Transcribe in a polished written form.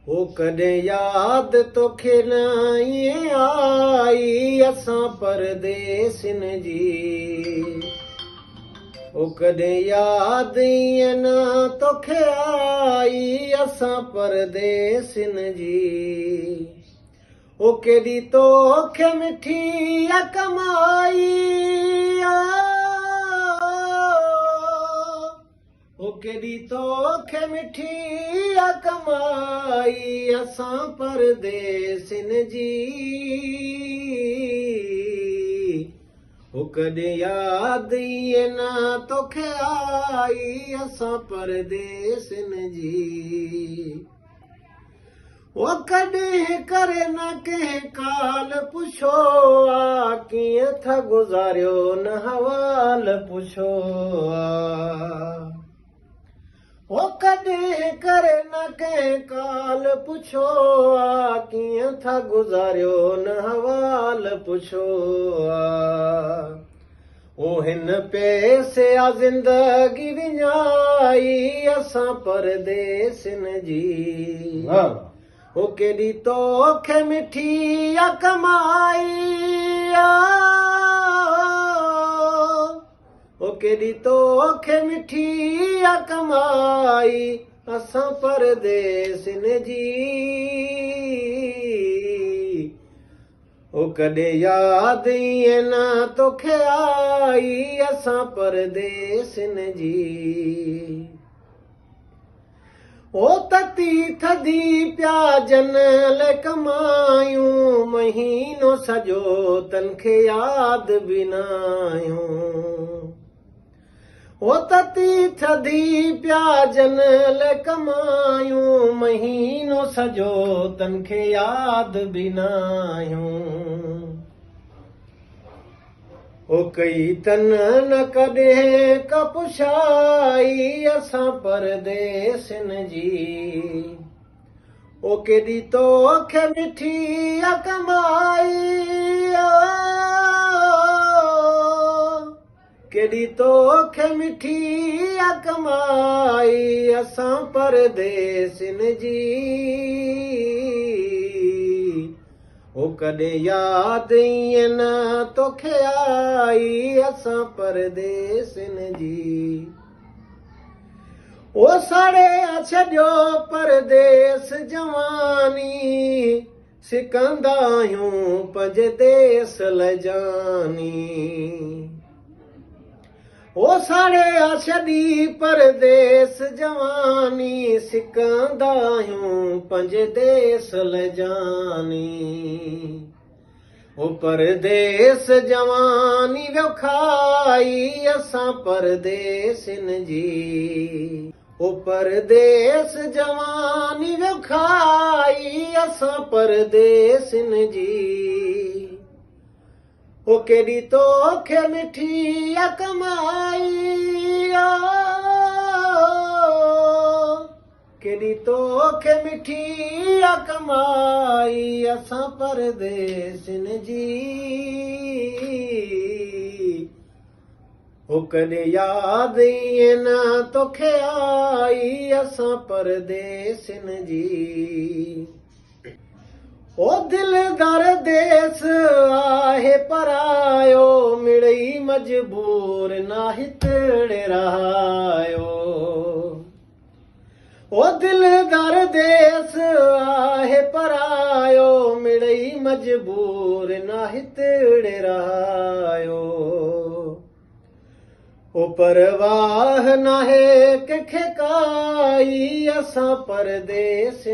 ओ कॾहिं यादि तोखे न ईअं आई असां परदेसिन जी। ओ कॾहिं यादि ईअं न तोखे आई असां परदेसिन जी। ओ केॾी तोखे मिठी कमाई ओ केॾी तोखे मिठी कमाई असां परदेसिन जी। ओ कॾहिं यादि ईअं न तोखे आई असां परदेसिन जी। ओ कॾहिं करे न कंहिं काल पुछो आ कीअं था गुज़ारियो न हवाल पुछो आ। ओ कॾहिं करे न कंहिं काल पुछो आ कीअं था गुज़ारियो न हवाल पुछो आ। ओ हिन पैसे आ ज़िंदगी विञाई असां परदेसिन जी। ओ केॾी तोखे मिठी कमाई ओ केॾी तोखे मिठी कमाई असां परदेसिन जी। ओ कॾहिं यादि ईअं न तोखे आई असां परदेसिन जी। ओ तती थधी प्याजन ले कमायूं महीनो सॼो तनखे यादि बि न आयूं। ओ तती थधी प्याजन ले कमायूं महीनो सॼो तनखे यादि बि न आयूं। ओ कई तन न कॾहिं कपुछाई असां परदेसिन जी। ओ केॾी तोखे मिठी कमाई केॾी तोखे मिठी कमाई असां परदेसिन जी। ओ कॾहिं यादि ईअं न तोखे आई असां परदेसिन जी। ओ साड़े छॾियो परदेस जवानी सिकंदा आहियूं पंहिंजे देस लाइ जानी। ओ साड़े छॾी परदेस जवानी सिकंदा आहियूं पंहिंजे देस लाइ जानी। ओ परदेस जवानी वियो खाई असां परदेसिन जी। ओ परदेस जवानी वियो खाई असां परदेसिन जी। ओ केॾी तोखे मिठी कमाई केॾी तोखे मिठी कमाई असां परदेसिन जी। ओ कॾहिं यादि ईअं न तोखे आई असां परदेसिन जी। ओ दिलदार देस आहे परायो मिड़ई मजबूर ना हितड़े रहायो। ओ दिलदार देस आहे परायो मिड़ई मजबूर ना हितड़े रहायो। ओ परवाह नाहे कंहिंखे काई असां परदेसिन